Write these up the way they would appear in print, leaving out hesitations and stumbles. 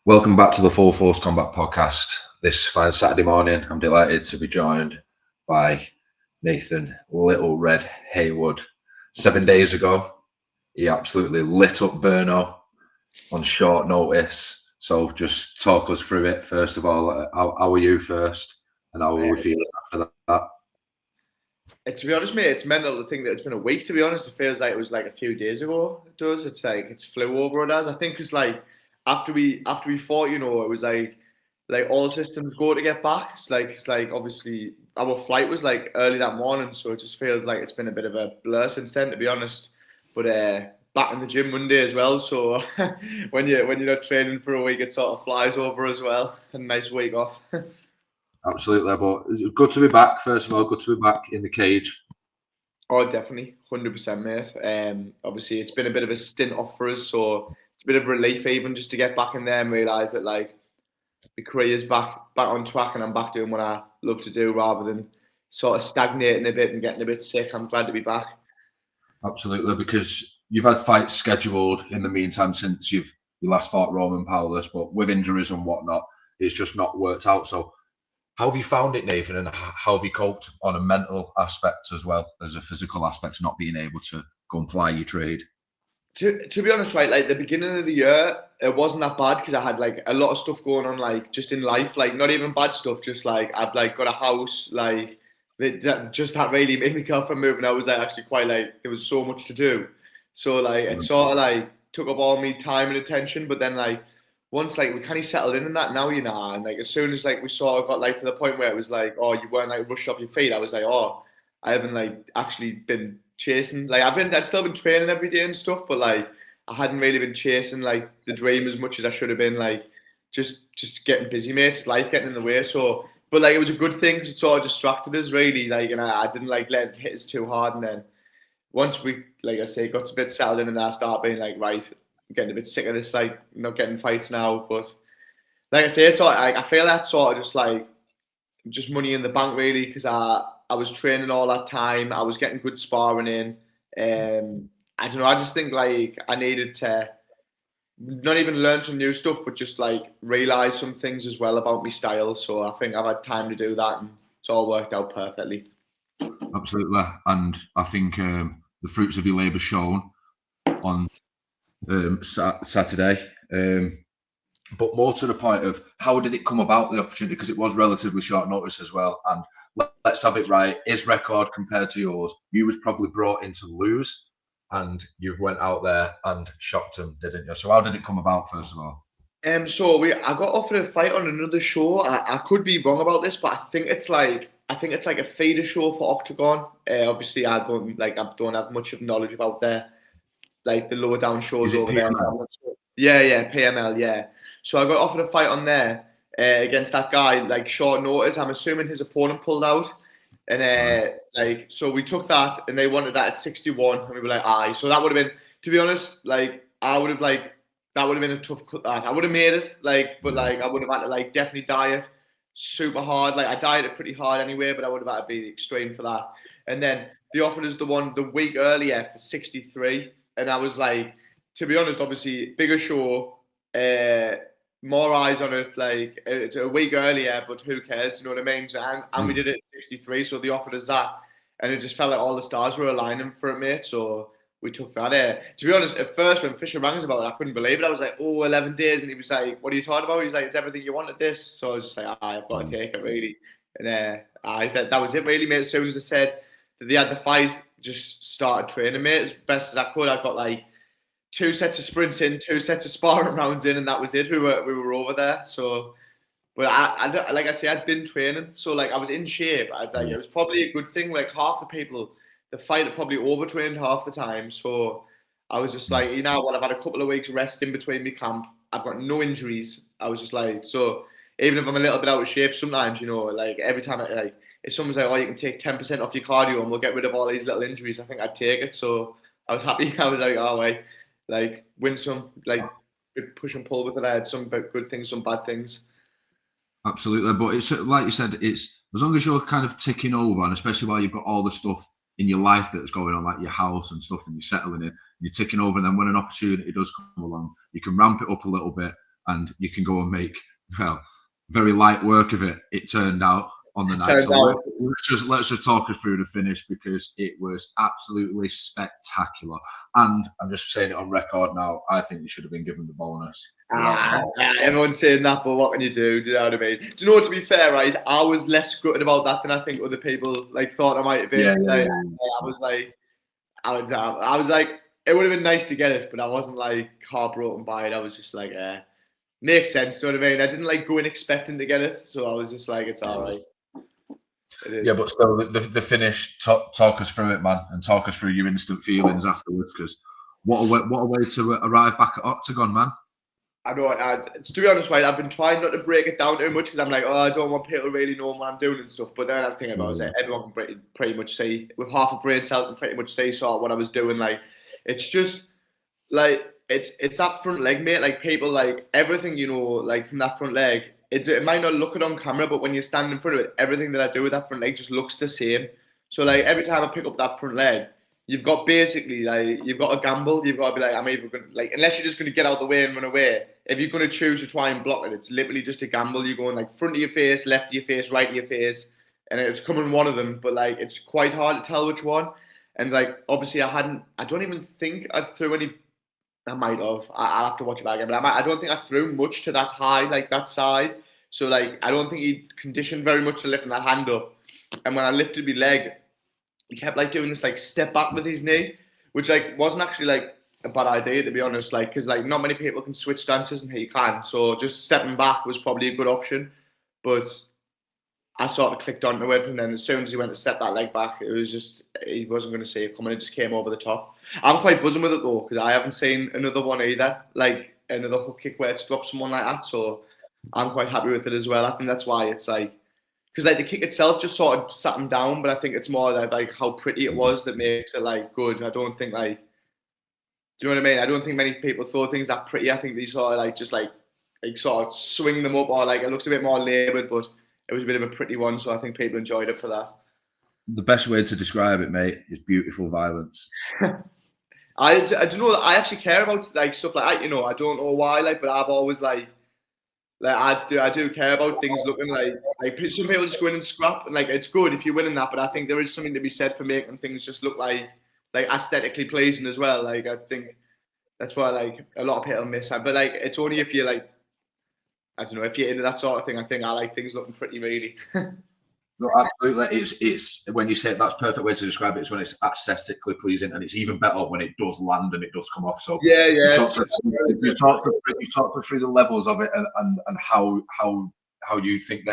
Welcome back to the Full Force Combat Podcast. This fine Saturday morning, I'm delighted to be joined by Nathan Little Red Haywood. 7 days ago, he absolutely lit up Brno on short notice. So just talk us through it. First of all, how are you first? And how are we feeling after that? To be honest, mate, it's mental to think that it's been a week. To be honest, it feels like it was like a few days ago. It does. It's like it's flew over it as. I think it's like after we fought, it was like all systems go to get back. It's like obviously our flight was like early that morning, so it just feels like it's been a bit of a blur since then, to be honest. But back in the gym Monday as well. So when you're not training for a week, it sort of flies over as well. A nice week off. Absolutely. But it's good to be back, first of all. Good to be back in the cage. Oh, definitely, 100%, mate. Obviously, it's been a bit of a stint off for us, so it's a bit of relief even just to get back in there and realise that like the career's back on track and I'm back doing what I love to do rather than sort of stagnating a bit and getting a bit sick. I'm glad to be back. Absolutely, because you've had fights scheduled in the meantime since you last fought Roman Paulus, but with injuries and whatnot, it's just not worked out. So how have you found it, Nathan, and how have you coped on a mental aspect as well as a physical aspect, not being able to go and ply your trade? To be honest, right, like the beginning of the year, it wasn't that bad because I had like a lot of stuff going on, like just in life, like not even bad stuff, just like I've like got a house, like that really made me go from moving. I was like actually quite like there was so much to do, so like it sort of like took up all my time and attention. But then like once like we kind of settled in that now, and like as soon as like we sort of got like to the point where it was like, oh, you weren't like rushed off your feet, I was like, oh, I haven't like actually been chasing. Like I'd still been training every day and stuff, but like I hadn't really been chasing like the dream as much as I should have been. Like just getting busy, mate. It's life getting in the way. So, but like it was a good thing because it sort of distracted us really. Like, and I didn't like let it hit us too hard. And then once we, like I say, got a bit settled in, and I started being like, right, I'm getting a bit sick of this, like not getting fights now. But like I say, it's all, I feel that sort of just money in the bank really because I was training all that time. I was getting good sparring in. I don't know. I just think like I needed to not even learn some new stuff, but just like realize some things as well about my style. So I think I've had time to do that, and it's all worked out perfectly. Absolutely, and I think the fruits of your labour shown on Saturday. But more to the point of how did it come about, the opportunity, because it was relatively short notice as well. And let's have it right, his record compared to yours, you was probably brought in to lose, and you went out there and shocked him, didn't you? So how did it come about, first of all? I got offered a fight on another show. I could be wrong about this, but I think it's like a feeder show for Oktagon. Obviously, I don't have much of knowledge about their like the lower down shows Is it over there. PML? Yeah, PML, yeah. So I got offered a fight on there against that guy, like short notice. I'm assuming his opponent pulled out, and like so we took that, and they wanted that at 61, and we were like, aye. So that would have been, to be honest, like I would have like that would have been a tough cut. I would have made it, like, but like I would have had to like definitely diet super hard. Like I dieted pretty hard anyway, but I would have had to be extreme for that. And then they offered us the week earlier for 63, and I was like, to be honest, obviously bigger show, more eyes on it. Like it's a week earlier, but who cares? You know what I mean? So, and we did it at 63, so they offered us that, and it just felt like all the stars were aligning for it, mate. So we took that. To be honest, at first when Fisher rang us about it, I couldn't believe it. I was like, oh, 11 days, and he was like, what are you talking about? He's like, it's everything you wanted this. So I was just like, I've got to take it really, and that was it really, mate. As soon as I said that they had the fight, just started training, mate, as best as I could. I got like 2 sets of sprints in, 2 sets of sparring rounds in, and that was it. We were over there. So, but I like I say, I'd been training, so like I was in shape. It was probably a good thing. Like half the people, the fight had probably overtrained half the time. So I was just like, what? I've had a couple of weeks rest in between my camp. I've got no injuries. I was just like, so even if I'm a little bit out of shape, sometimes like every time if someone's like, oh, you can take 10% off your cardio and we'll get rid of all these little injuries, I think I'd take it. So I was happy. I was like, oh wait. Like win some, like push and pull with it. I had some good things, some bad things. Absolutely, but it's like you said, it's as long as you're kind of ticking over, and especially while you've got all the stuff in your life that's going on, like your house and stuff, and you're settling in, you're ticking over, and then when an opportunity does come along, you can ramp it up a little bit and you can go and make very light work of it. It turned out on the night. Turns So out. let's just talk us through the finish, because it was absolutely spectacular. And I'm just saying it on record now, I think you should have been given the bonus. Everyone's saying that, but what can you do? Do you know what I mean? Do you know what, to be fair, right? I was less gutted about that than I think other people like thought I might have been. I was like, it would have been nice to get it, but I wasn't like heartbroken by it. I was just like, makes sense. Do you know what I mean? I didn't like go in expecting to get it, so I was just like, it's all right. Yeah, but still, the finish. Talk us through it, man, and talk us through your instant feelings afterwards. Because what a way to arrive back at Oktagon, man. I know. To be honest, right, I've been trying not to break it down too much because I'm like, I don't want people really knowing what I'm doing and stuff. But then I'm thinking about it, everyone can pretty much see, with half a brain cell, can pretty much see sort of what I was doing. Like, it's just like it's that front leg, mate. Like, people like everything, you know, like from that front leg. It might not look it on camera, but when you stand in front of it, everything that I do with that front leg just looks the same. So like every time I pick up that front leg, you've got basically like you've got to gamble. You've got to be like, I'm either going to, like, unless you're just going to get out the way and run away. If you're going to choose to try and block it, it's literally just a gamble. You're going like front of your face, left of your face, right of your face, and it's coming one of them. But like it's quite hard to tell which one. And like obviously I don't even think I threw any. I might have. I'll have to watch it back again. But I don't think I threw much to that high, like that side. So like I don't think he conditioned very much to lifting that hand up. And when I lifted my leg, he kept like doing this like step back with his knee, which like wasn't actually like a bad idea, to be honest. Like, because like not many people can switch stances and he can. So just stepping back was probably a good option. But I sort of clicked onto it, and then as soon as he went to step that leg back, it was just he wasn't going to see it coming. It just came over the top. I'm quite buzzing with it though, because I haven't seen another one either, like another hook kick where it's dropped someone like that. So I'm quite happy with it as well. I think that's why it's like, because like the kick itself just sort of sat him down, but I think it's more like how pretty it was that makes it like good. I don't think like, do you know what I mean? I don't think many people throw things that pretty. I think these sort of like just like sort of swing them up, or like it looks a bit more laboured, but it was a bit of a pretty one. So I think people enjoyed it for that. The best way to describe it, mate, is beautiful violence. I don't know. I actually care about like stuff like that. You know, I don't know why, like, but I've always like I do care about things looking like some people just go in and scrap, and like it's good if you're winning that, but I think there is something to be said for making things just look like aesthetically pleasing as well. Like I think that's why like a lot of people miss that, but like it's only if you're like, I don't know, if you're into that sort of thing. I think I like things looking pretty, really. No, absolutely. It's when you say it, that's a perfect way to describe it. It's when it's aesthetically pleasing, and it's even better when it does land and it does come off. So yeah. You talked through the levels of it and how you think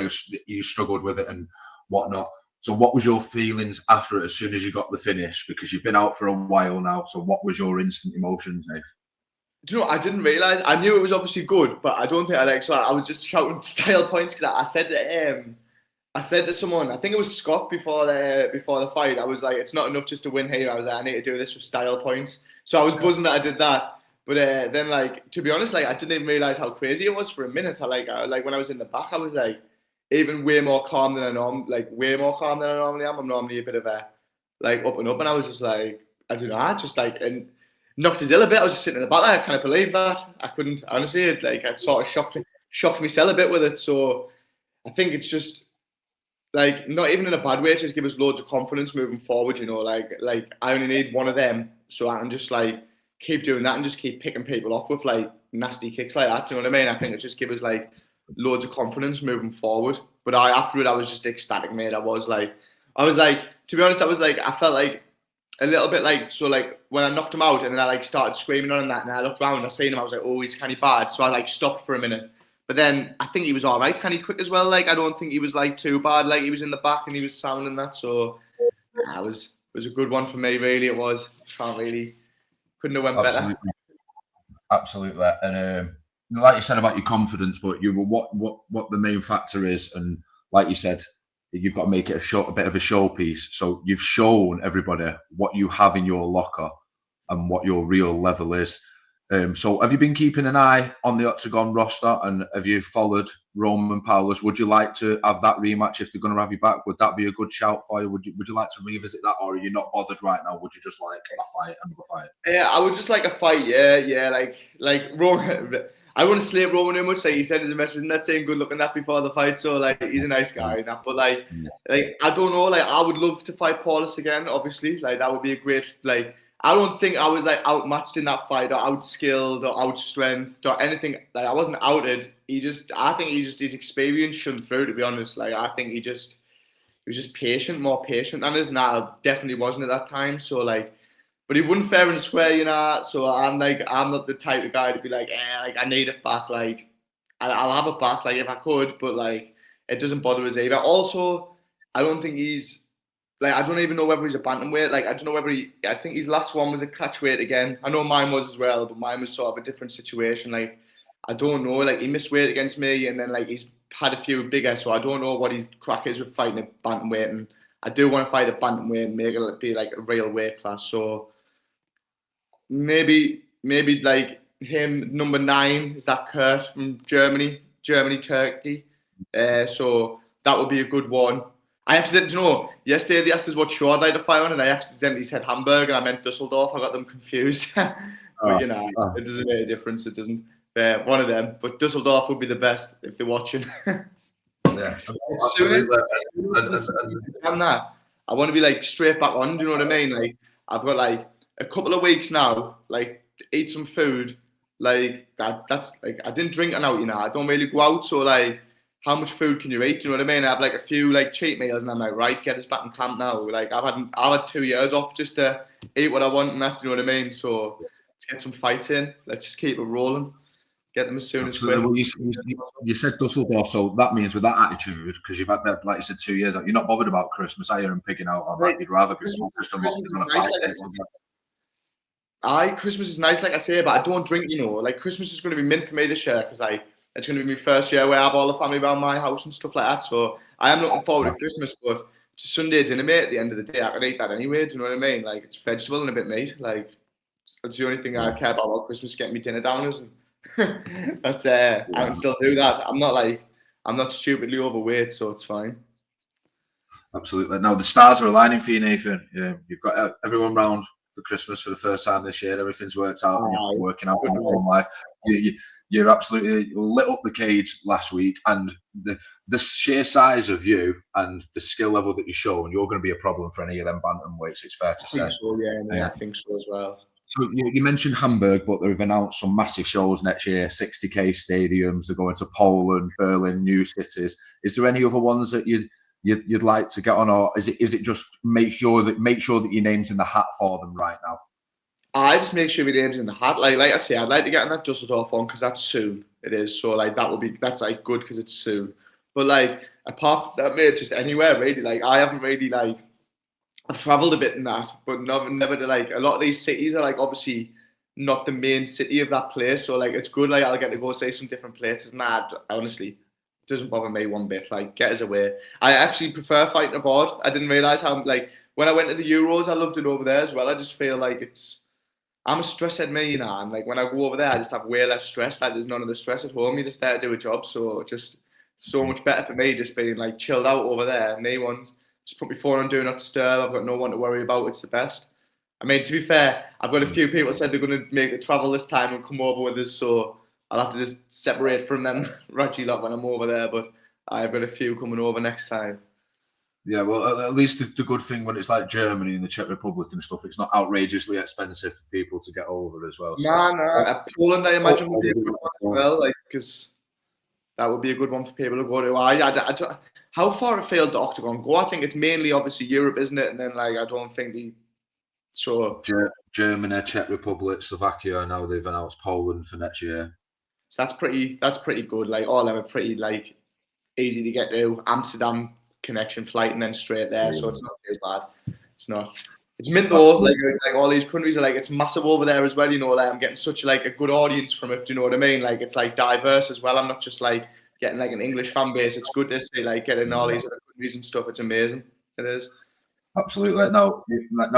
you struggled with it and whatnot. So what was your feelings after it as soon as you got the finish? Because you've been out for a while now. So what was your instant emotions, Dave? Do you know, I didn't realise. I knew it was obviously good, but I don't think so I was just shouting style points because I said to someone, I think it was Scott before the fight, I was like, it's not enough just to win here. I was like, I need to do this with style points. So I was buzzing that I did that. But then, like, to be honest, like, I didn't even realise how crazy it was for a minute. I when I was in the back, I was like, even way more calm than I normally am. I'm normally a bit of a like up and up, and I was just like, I don't know, I just like and knocked his ill a bit. I was just sitting in the back. I can't believe that. I couldn't honestly. I sort of shocked myself a bit with it. So I think it's just like not even in a bad way. Just give us loads of confidence moving forward. You know, like I only need one of them, so I can just like keep doing that and just keep picking people off with like nasty kicks like that. Do you know what I mean? I think it just gives us like loads of confidence moving forward. But after it, I was just ecstatic, mate. I was like, to be honest, I felt like a little bit like, so like when I knocked him out and then I like started screaming on him that, and I looked around and I seen him, I was like, oh, he's kind of bad. So I like stopped for a minute. But then I think he was all right, kind of quick as well. Like I don't think he was like too bad. Like he was in the back and he was sounding that. So it was a good one for me, really. It was. Couldn't have went better. Absolutely. And like you said about your confidence, but you were what the main factor is, and like you said, you've got to make it a bit of a showpiece. So you've shown everybody what you have in your locker and what your real level is. So have you been keeping an eye on the Oktagon roster, and have you followed Roman Paulus? Would you like to have that rematch if they're going to have you back? Would that be a good shout for you? Would you like to revisit that, or are you not bothered right now? Would you just like a fight, another fight? Yeah, I would just like a fight. Yeah, like Roman. I wouldn't slate Roman too much. Like he said in his message, not saying good luck on that before the fight. So like he's a nice guy and that. But like I don't know. Like I would love to fight Paulus again. Obviously, like that would be a great. Like I don't think I was like outmatched in that fight or outskilled or outstrengthed or anything. Like I wasn't outed. I think his experience shone through. To be honest, like I think he was just patient, more patient than us, and I definitely wasn't at that time. So like. But he wouldn't fair and square, you know. So I'm not the type of guy to be like, like I need it back. Like I'll have it back, like if I could, but like it doesn't bother us either. Also, I don't think he's like I don't even know whether he's a bantamweight. Like I don't know whether I think his last one was a catchweight again. I know mine was as well, but mine was sort of a different situation. Like I don't know. Like he missed weight against me, and then like he's had a few bigger. So I don't know what his crack is with fighting a bantamweight, and I do want to fight a bantamweight and make it be like a real weight class. So. Maybe like him number 9 is that Kurt from Germany, Turkey. So that would be a good one. I accidentally, yesterday they asked us what show I'd like to fight on, and I accidentally said Hamburg, and I meant Dusseldorf. I got them confused, but it doesn't make a difference. It doesn't. One of them, but Dusseldorf would be the best if they're watching. Yeah, absolutely. I want to be like straight back on. Do you know what I mean? Like I've got like a couple of weeks now, like to eat some food, like that's like I didn't drink enough, you know. I don't really go out, so like, how much food can you eat? Do you know what I mean? I have like a few like cheat meals, and I'm like, right, get us back in camp now. Like I've had 2 years off just to eat what I want and that. Do you know what I mean? So let's get some fights in. Let's just keep it rolling. Get them as soon as well, you said Dusseldorf, so that means with that attitude, because you've had that, like you said, 2 years out, you're not bothered about Christmas, are you? And pigging out on that, you'd rather be focused on a fight. Christmas is nice, like I say, but I don't drink, you know. Like Christmas is going to be mint for me this year because it's going to be my first year where I have all the family around my house and stuff like that. So I am looking forward to Christmas, but it's a Sunday dinner, mate. At the end of the day, I can eat that anyway. Do you know what I mean? Like it's vegetable and a bit meat. Like that's the only thing I care about Christmas, getting me dinner downers, and that's I can still do that. I'm not stupidly overweight, so it's fine. Absolutely. Now the stars are aligning for you, Nathan. Yeah, you've got everyone round for Christmas for the first time this year. Everything's worked out, and you're working out in your own life. You're absolutely lit up the cage last week, and the sheer size of you and the skill level that you show, and you're going to be a problem for any of them bantamweights. It's fair to say. So, yeah, I think so as well. So you mentioned Hamburg, but they've announced some massive shows next year, 60k stadiums. They're going to Poland, Berlin, new cities. Is there any other ones that you'd like to get on, or is it just make sure that your name's in the hat for them right now? I just make sure my name's in the hat. Like I say, I'd like to get on that Dusseldorf one because that's soon. It is, so like that's like good because it's soon. But like apart from that, mate, just anywhere really. Like I haven't really like I've travelled a bit in that, but never to like a lot of these cities are like obviously not the main city of that place. So like it's good. Like I'll get to go say some different places. And honestly, it doesn't bother me one bit. Like get us away. I actually prefer fighting abroad. I didn't realise how like when I went to the Euros, I loved it over there as well. I just feel like I'm a stress head, me, you know, and like when I go over there, I just have way less stress. Like there's none of the stress at home. You're just there to do a job, so just so much better for me. Just being like chilled out over there. And they want just put my phone on do not disturb. I've got no one to worry about. It's the best. I mean, to be fair, I've got a few people said they're going to make the travel this time and come over with us, so I'll have to just separate from them Reggie lot when I'm over there. But I've got a few coming over next time. Yeah, well, at least the good thing when it's like Germany and the Czech Republic and stuff, it's not outrageously expensive for people to get over as well. So. No. Poland, I imagine, would be a good one as well, like, because that would be a good one for people to go to. I how far afield the Oktagon go? I think it's mainly, obviously, Europe, isn't it? And then, like, I don't think Germany, Czech Republic, Slovakia, now they've announced Poland for next year. So that's pretty good. Like, all of them are pretty, like, easy to get to. Amsterdam connection flight and then straight there, so it's not too bad. It's not. It's mint though. Like all these countries are like it's massive over there as well. You know, like I'm getting such like a good audience from it. Do you know what I mean? Like it's like diverse as well. I'm not just like getting like an English fan base. It's good to see like getting all these other countries and stuff. It's amazing. It is. Absolutely. No,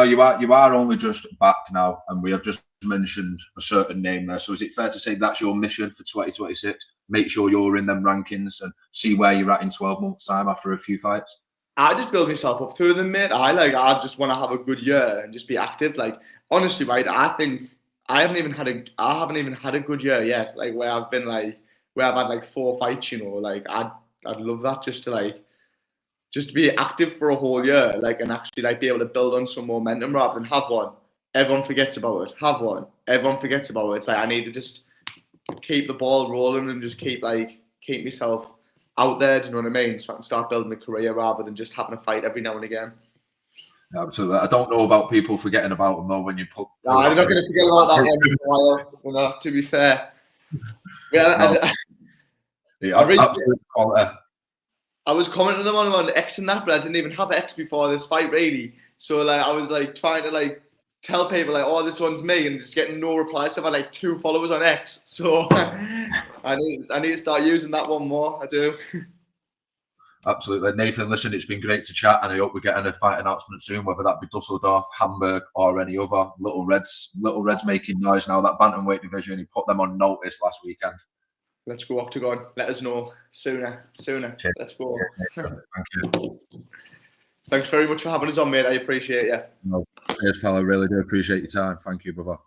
you are only just back now, and we have just mentioned a certain name there. So is it fair to say that's your mission for 2026? Make sure you're in them rankings and see where you're at in 12 months' time after a few fights? I just build myself up through them, mate. I just want to have a good year and just be active. Like honestly, right? I think I haven't even had a good year yet. Like where I've had like 4 fights. Like I'd love that just to be active for a whole year, like, and actually like be able to build on some momentum rather than have one. Everyone forgets about it. Have one. Everyone forgets about it. It's like I need to just keep the ball rolling and just keep myself out there. Do you know what I mean? So I can start building a career rather than just having a fight every now and again. Absolutely. I don't know about people forgetting about them though when you put. No, I'm not going to forget about that one for a while. To be fair. Yeah, no. Absolutely quality. I was commenting on X and that, but I didn't even have X before this fight, really. So like, I was like trying to like tell people like, "Oh, this one's me," and just getting no replies. So I've had like 2 followers on X. So I need to start using that one more. I do. Absolutely, Nathan. Listen, it's been great to chat, and I hope we're getting a fight announcement soon, whether that be Dusseldorf, Hamburg, or any other. Little Reds making noise now. That bantamweight division, he put them on notice last weekend. Let's go Oktagon. Let us know sooner. Cheers. Let's go. Thank you. Thanks very much for having us on, mate. I appreciate you. No, cheers, pal. I really do appreciate your time. Thank you, brother.